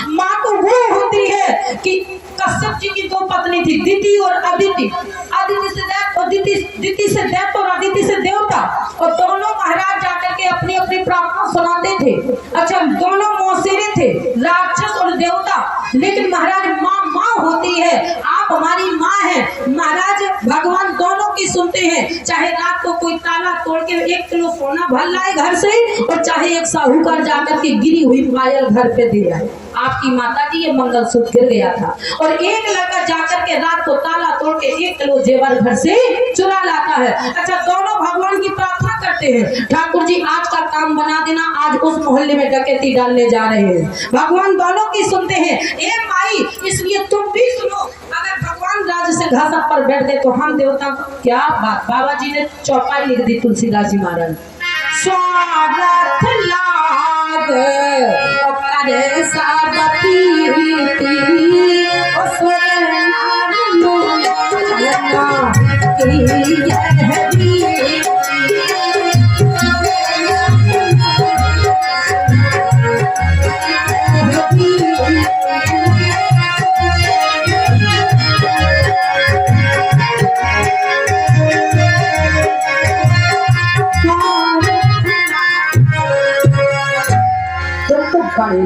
माँ तो वो होती है कि कश्यप जी की दो पत्नी थी, दिति और अदिति, अदिति से दैत्य और दिति से दैत्य और अदिति से देवता, और दोनों महाराज जाकर के अपनी अपनी प्रार्थना सुनाते थे। अच्छा, दोनों मौसेरे थे, राक्षस और देवता, लेकिन महाराज माँ होती है, आप हमारी माँ हैं महाराज। भगवान दोनों की सुनते हैं, चाहे रात को कोई ताला तोड़ के 1 किलो सोना भर लाए घर से, और चाहे एक साहूकार जाकर के गिरी हुई पायल घर पे दे आए। आपकी माता जी ये मंगलसूत्र गिर गया था, और एक लड़का जाकर के रात को ताला तोड़ के 1 किलो जेवर घर से चुरा लाता है। अच्छा, दोनों भगवान की प्रार्थना करते हैं, ठाकुर जी आज का काम बना देना, आज उस मोहल्ले में डकैती डालने जा रहे हैं। भगवान दोनों की सुनते हैं। ए माई, इसलिए तुम भी सुनो, अगर भगवान राज सिंहासन पर बैठ गए तो हम देवता को क्या बात। बाबा जी ने चौपाई लिख दी तुलसीदास जी महाराज, स्वागत लाग करे साबती और स्वरनार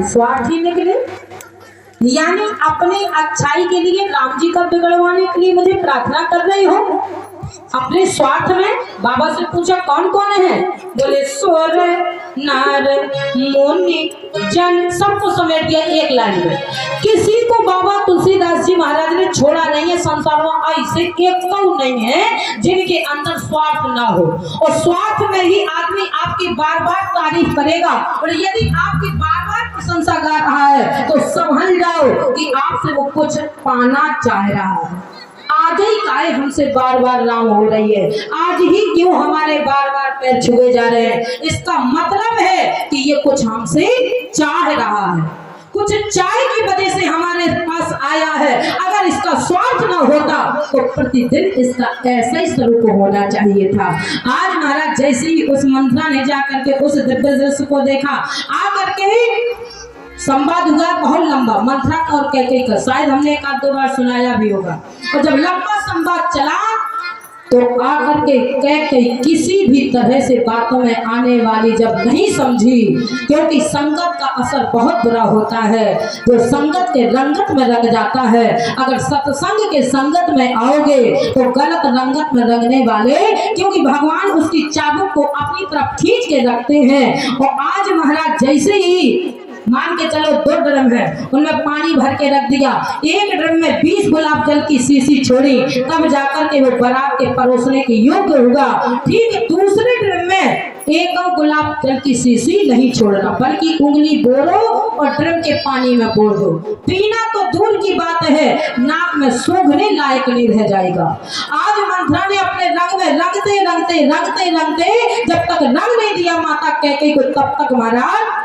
स्वार्थी निकले, यानी अपने अच्छाई के लिए, राम जी का बिगड़वाने के लिए मुझे प्रार्थना कर रहे हो अपने स्वार्थ में। बाबा से पूछा कौन कौन है, बोले सोर नार मुनि जन, सबको समेट दिया एक लाइन में। किसी को बाबा तुलसीदास जी महाराज ने छोड़ा नहीं है। संसार में ऐसे एक तो नहीं है जिनके अंदर स्वार्थ ना हो, और स्वार्थ में ही आदमी आपकी बार बार तारीफ करेगा, और यदि आपकी बार बार प्रशंसा कर रहा है तो समझ जाओ कि आपसे वो कुछ पाना चाह रहा है। आज ही काहे हमसे बार बार राम हो रही है, आज ही क्यों हमारे बार बार पैर छुए जा रहे हैं, इसका मतलब है कि ये कुछ हमसे चाह रहा है, कुछ चाय की वजह से हमारे पास आया है। अगर इसका स्वार्थ ना होता तो प्रतिदिन इसका ऐसा ही स्वरूप होना चाहिए था। आज महाराज जैसे ही उस मंत्रा ने जाकर के उस दिव्य दृश्य को देखा, आकर के संवाद हुआ बहुत लंबा, मंथरा का और कैकेयी का, शायद हमने 1-2 बार सुनाया भी होगा। और जब लंबा संवाद चला तो आकर के कैकेयी किसी भी तरह से बातों में आने वाली जब नहीं समझी, क्योंकि संगत का असर बहुत बुरा होता है, जो संगत के रंगत में रंग जाता है। अगर सत्संग के संगत में आओगे तो गलत रंगत में रंगने वाले, क्योंकि भगवान उसकी चाबुक को अपनी तरफ खींच के रखते हैं। और आज महाराज जैसे ही मान के चलो 2 ड्रम है, उनमें पानी भर के रख दिया, एक ड्रम में 20 गुलाब जल की शीशी छोड़ी, तब जाकर के वो बारात के परोसने के योग्य होगा। ठीक है, दूसरे ड्रम में एक गुलाब जल की शीशी नहीं छोड़ना, बल्कि उंगली बोलो और ड्रम के पानी में बोल दो। पीना तो दूर की बात है, नाक में सूंघने लायक नहीं रह जाएगा। आज मंथरा ने अपने रंग में रंगते रंगते रंगते रंगते जब तक रंग नहीं दिया माता कैकेयी को तब तक महाराज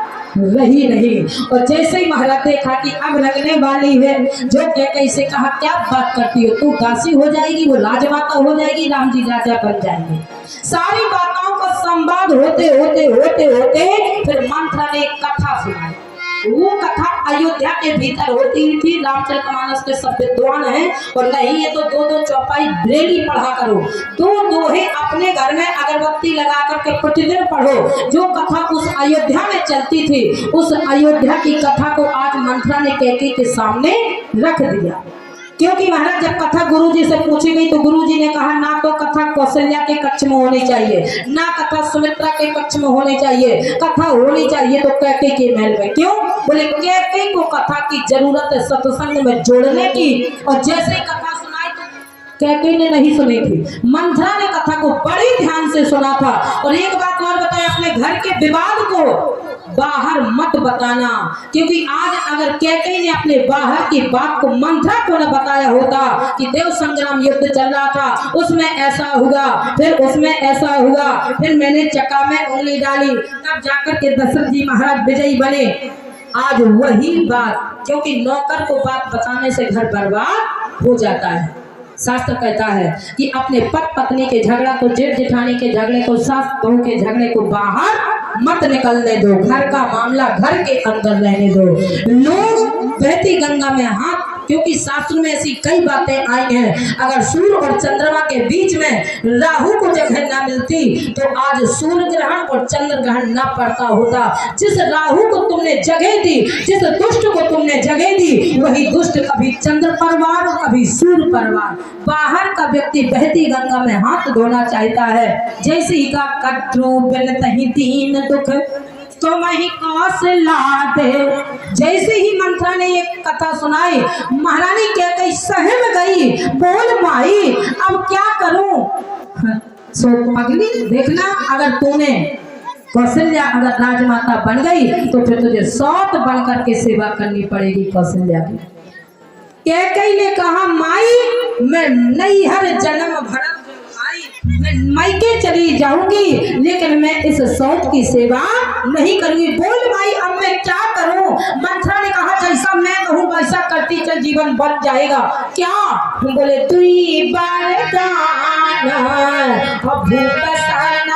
रही नहीं। और जैसे ही महाराज देखा कि अब लगने वाली है, जो कैकेयी से कहा क्या बात करती हो, तू दासी हो जाएगी, वो राजमाता हो जाएगी, राम जी राजा बन जाएंगे। सारी बातों का संवाद होते होते होते होते फिर मंथरा ने एक कथा सुनाई। वो कथा अयोध्या के भीतर होती थी। रामचरितमानस के सब विद्वान हैं, और नहीं है तो दो दो चौपाई ब्रेली पढ़ा करो, दो दोहे अपने घर में अगरबत्ती लगा करके प्रतिदिन पढ़ो। जो कथा उस अयोध्या में चलती थी, उस अयोध्या की कथा को आज मंथरा ने कैकेयी के सामने रख दिया। क्योंकि महाराज जब कथा गुरुजी से पूछी गई तो गुरुजी ने कहा ना तो कथा कौशल्या के कक्ष में होनी चाहिए, ना कथा सुमित्रा के कक्ष में होनी चाहिए, कथा होनी चाहिए तो कैकेयी के महल में। क्यों? बोले कैकेयी को कथा की जरूरत है सत्संग में जोड़ने की। और जैसे ही कथा सुनाई तो कैकेयी ने नहीं सुनी थी, मंथरा ने कथा को बड़े ध्यान से सुना था। और एक बात और बताया, अपने घर के विवाद को बाहर मत बताना, क्योंकि आज अगर कैकेयी ने अपने बाहर की बात को मंथरा को न बताया होता कि देव संग्राम युद्ध चल रहा था, उसमें ऐसा हुआ, फिर उसमें ऐसा हुआ, फिर मैंने चक्का में उंगली डाली, तब जाकर के दशरथ जी महाराज विजयी बने। आज वही बात, क्योंकि नौकर को बात बताने से घर बर्बाद हो जाता है। शास्त्र कहता है कि अपने पति पत्नी के झगड़ा को, जेठ जेठानी के झगड़े को, सास बहू के झगड़े को बाहर मत निकलने दो, घर का मामला घर के अंदर रहने दो। लोग बहती गंगा में हाथ, क्योंकि शास्त्र में ऐसी कई बातें आई हैं, अगर सूर्य और चंद्रमा के बीच में राहु को जगह ना मिलती तो आज सूर्य ग्रहण और चंद्र ग्रहण ना पड़ता होता। जिस राहु को तुमने जगह दी, जिस दुष्ट को तुमने जगह दी, वही दुष्ट कभी चंद्र परवार और कभी सूर्य परवार। बाहर का व्यक्ति बहती गंगा में हाथ धोना चाहता है। जैसे ही का कटरू बिनतहि दीन दुख तो वही कौशला दे। जैसे ही मंथरा ने एक कथा सुनाई, महारानी कैकेयी सहम गई, बोल माई अब क्या करूं। सो अगली देखना, अगर तूने कौशल्या अगर राजमाता बन गई तो फिर तुझे सौत बन करके सेवा करनी पड़ेगी कौशल्या की। कैकेयी ने कहा माई मैं नैहर जन्म भरत मैं मायके चली जाऊंगी, लेकिन मैं इस सौत की सेवा नहीं करूंगी। बोल माई अब मैं क्या करूं। मंथरा ने कहा जैसा मैं कहूं वैसा करती चल, जीवन बन जाएगा। क्या? बोले तुई बरदान भूत सन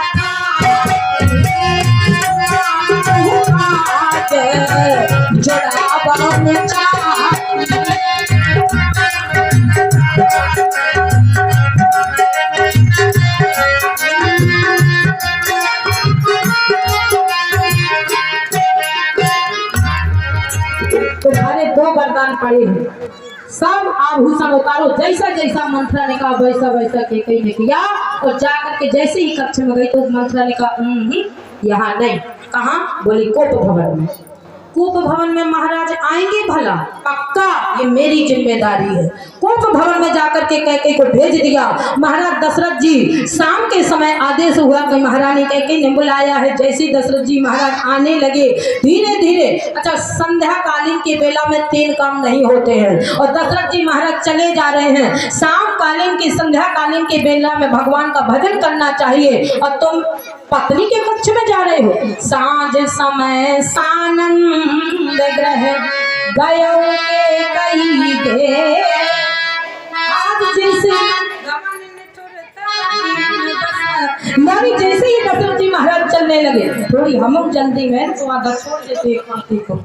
तुम्हारे दो वरदान पड़े हैं, सब आभूषण उतारो। जैसा जैसा मंथरा ने कहा वैसा वैसा कैकेयी ने किया। और जाकर के जैसे ही कक्ष में गई तो मंथरा ने कहा यहाँ नहीं। कहाँ? बोली कोप भवन में। कोप भवन में महाराज आएंगे भला? पक्का, ये मेरी जिम्मेदारी है। कोप भवन में जाकर के कैकेयी को भेज दिया। महाराज दशरथ जी शाम के समय आदेश हुआ कि महारानी कैकेयी ने बुलाया है। जैसे दशरथ जी महाराज आने लगे धीरे धीरे, अच्छा संध्या कालीन की बेला में 3 काम नहीं होते हैं और दशरथ जी महाराज चले जा रहे हैं। शाम कालीन की, संध्या कालीन की बेला में भगवान का भजन करना चाहिए और तुम पत्नी के कक्ष में जा रहे हो। सांझ समय सानंद ग्रह गयो के कही गे, आज जैसे यानी जैसे ही दशरथ जी महाराज चलने लगे, थोड़ी हम जल्दी में तो आधा छोड़ देते एक पंक्ति को।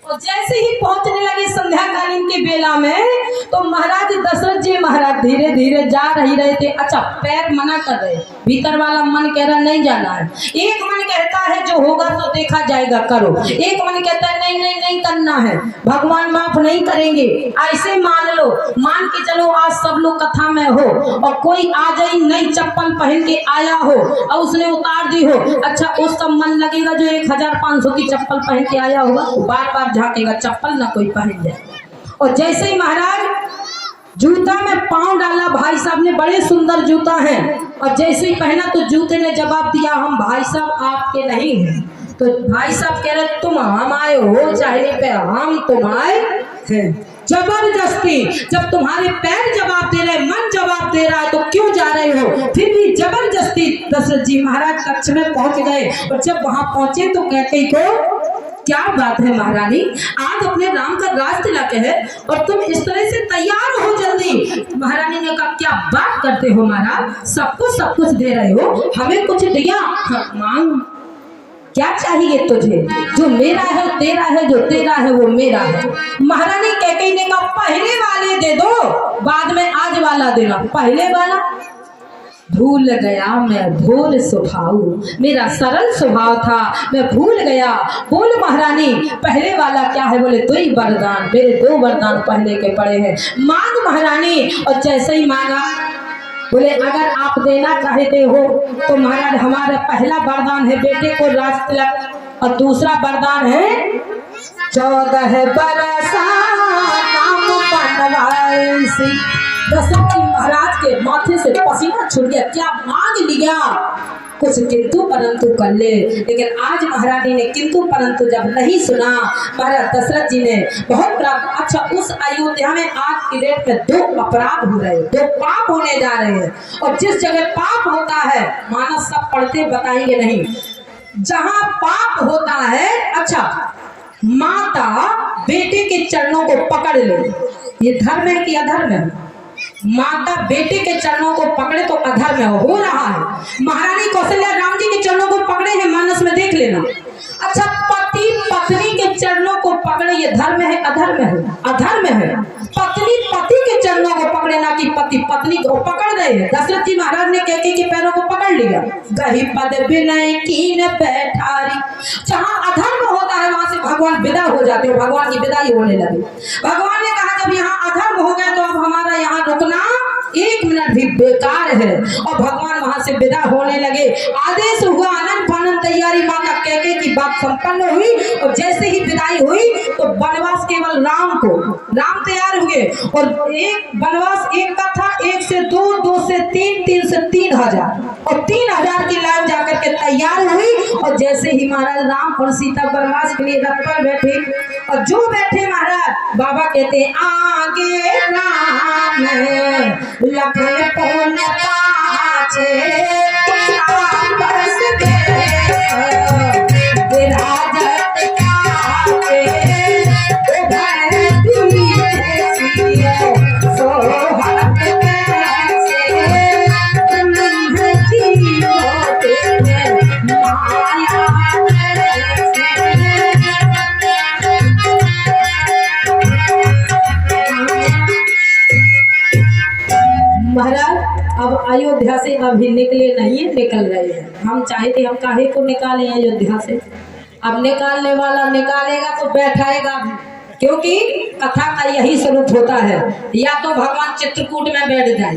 और जैसे ही पहुंचने लगे संध्या कालीन के बेला में तो महाराज दशरथ जी महाराज धीरे धीरे जा रहे थे। अच्छा पैर मना कर रहे, भीतर वाला मन कह रहा नहीं जाना है। एक मन कहता है जो होगा तो देखा जाएगा करो, एक मन कहता है नहीं नहीं नहीं करना है, भगवान माफ नहीं करेंगे। ऐसे मान लो, मान के चलो आज सब लोग कथा में हो और कोई आ जाए नई चप्पल पहन के आया हो और उसने उतार दी हो। अच्छा उसका मन लगेगा जो 1500 की चप्पल पहन के आया होगा, बार बार झाकेगा चप्पल ना कोई पहन जाए। और जैसे ही महाराज जूता में पांव डाला, भाई साहब ने बड़े सुंदर जूता है, और जैसे ही पहना तो जूते ने जवाब दिया हम भाई साहब आपके नहीं हैं। तो भाई साहब कह रहे तुम हम आए हो चाहे पे हम तुम आए हैं। जबरदस्ती जब तुम्हारे पैर जवाब दे रहे, मन जवाब दे रहा है तो दशरथ जी महाराज कक्ष में पहुंच गए और जब वहां पहुंचे तो कैकेयी को क्या बात है महारानी, आज अपने राम का राज तिलक है और तुम इस तरह से तैयार हो जल्दी। महारानी ने कहा क्या बात करते हो महाराज, सब कुछ दे रहे हो, हमें कुछ दिया। मांग, क्या चाहिए तुझे? जो मेरा है वो तेरा है, जो तेरा है वो मेरा है। महारानी कैकेयी ने कहा पहले वाले दे दो, बाद में आज वाला देना। पहले वाला भूल गया मैं भूल स्वभाव, मेरा सरल स्वभाव था, मैं भूल गया। बोल महारानी पहले वाला क्या है? बोले दो ही वरदान, मेरे 2 वरदान पहले के पड़े हैं, मांग महारानी। और जैसे ही मांगा बोले अगर आप देना चाहते हो तो महाराज हमारा पहला वरदान है बेटे को राज तिलक और दूसरा वरदान है 14 बरस नाम बनवासी। दशरथ जी महाराज के माथे से पसीना छूट गया, क्या मांग लिया, कुछ किंतु परंतु कर ले। लेकिन आज महारानी ने किंतु परंतु जब नहीं सुना, महाराज दशरथ जी ने बहुत प्राप्त। अच्छा, उस अयोध्या में आज की डेट में 2 अपराध हो रहे हैं, 2 पाप होने जा रहे हैं। और जिस जगह पाप होता है, मानस सब पढ़ते बताएंगे नहीं, जहां पाप होता है, अच्छा माता बेटे के चरणों को पकड़ ले, ये धर्म है कि अधर्म है? माता बेटे के चरणों को पकड़े तो अधर्म हो रहा है। महारानी कौशल्या राम जी के चरणों को पकड़े हैं, मानस में देख लेना। अच्छा, पति पत्नी के चरणों को पकड़े, ये धर्म है अधर्म है? अधर्म है। पत्नी पति के चरणों को पकड़े, ना कि पति पत्नी को पकड़ रहे हैं। दशरथ जी महाराज ने कैकेयी के पैरों को पकड़ लिया। गही पद विनय कीन बैठारी, जहां अधर्म होता है वहां से भगवान विदा हो जाते हैं, भगवान की विदाई होने लगी। भगवान ने कहा जब यहाँ अधर्म हो गया तो अब हमारा यहाँ रुकना 1 मिनट भी बेकार है, और भगवान वहां से विदा होने लगे। आदेश हुआ, आनंद फानन तैयारी, माता कैकेयी की बात संपन्न हुई। और जैसे ही विदाई हुई तो वनवास केवल राम तैयार हुए। और एक वनवास एक का था, 1 से 2, 2 से 3, 3 से 3000, और 3000 की लाइन जाकर के तैयार हुई। और जैसे ही महाराज राम और सीता वनवास के लिए रथ पर बैठे, और जो बैठे महाराज बाबा कहते हैं आगे राम लखन पवन पाछे, बरस विराजत काटे, सोहत कैसे माया। महाराज अब अयोध्या से अभी निकले नहीं, निकल रहे हैं। हम चाहते हम काहे को निकाले अयोध्या से, अब निकालने वाला निकालेगा तो बैठाएगा भी, क्योंकि कथा का यही स्वरूप होता है। या तो भगवान चित्रकूट में बैठ जाए,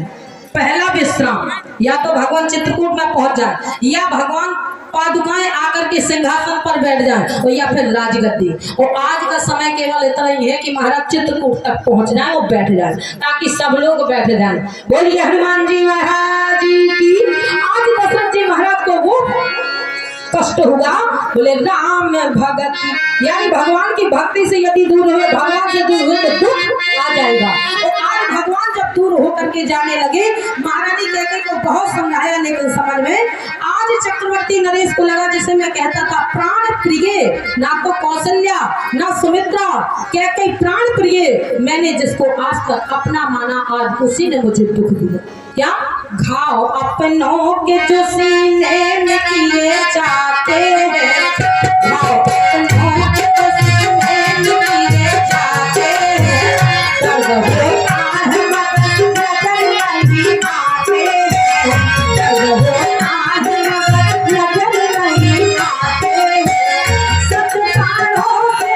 पहला विश्राम, या तो भगवान चित्रकूट में पहुंच जाए, या भगवान पादुकाएं आकर के सिंहासन पर बैठ जाए, और या फिर राजगद्दी। और आज का समय केवल इतना ही है कि महाराज चित्रकूट तक पहुंच जाए और बैठ जाए, ताकि सब लोग बैठ जाए। बोलिए हनुमान जी महाराज की। आज दशरथ जी महाराज को वो कष्ट हुआ, बोले राम भगति, यानी भगवान की भक्ति से यदि दूर हुए, भगवान से दूर हुए तो दुख आ जाएगा। और आज भगवान जब दूर होकर के जाने लगे, महारानी कैकेयी को बहुत समझाया, लेकिन समझ में आज चक्रवर्ती नरेश को लगा, जैसे मैं कहता था प्राण प्रिय, ना तो कौशल्या ना सुमित्रा, कैकेयी प्राण प्रिय, मैंने जिसको आज तक अपना माना आज उसी ने मुझे दुख दिया। क्या घाव अपनों के जो सीने में किए जाते हैं, घाव अपनों के जो सीने में किए जाते हैं, दर्द होता है मगर नजर नहीं आते हैं, दर्द होता है मगर नजर नहीं आते हैं, सत्कारों से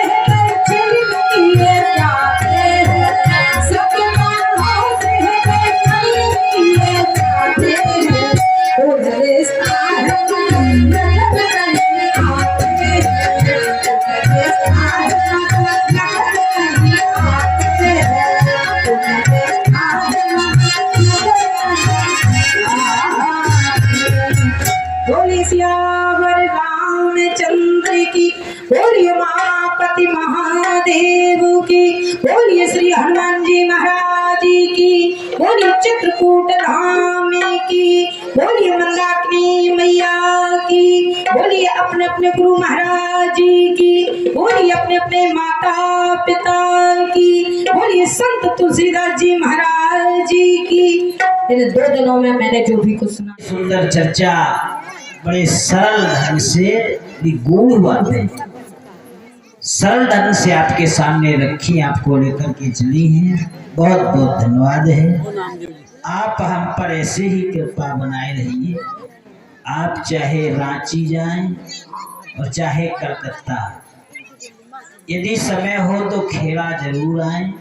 छिन किए जाते हैं, सत्कारों से सियावर रामचंद्र की, बोलिए उमापति महादेव की, बोलिए श्री हनुमान जी महाराज की। बोलिए चित्रकूट धाम की, बोलिए मंदाकिनी मैया की, बोलिए अपने अपने गुरु महाराज जी की, बोलिए अपने अपने माता पिता की, बोलिए संत तुलसीदास जी महाराज जी की। इन 2 दिनों में मैंने जो भी कुछ सुना, सुंदर चर्चा, बड़े सरल ढंग से गूढ़ बातें सरल ढंग से आपके सामने रखी, आपको लेकर के चली हैं। बहुत बहुत धन्यवाद है। आप हम पर ऐसे ही कृपा बनाए रहिए। आप चाहे रांची जाएं और चाहे कलकत्ता, यदि समय हो तो खेड़ा जरूर आएं।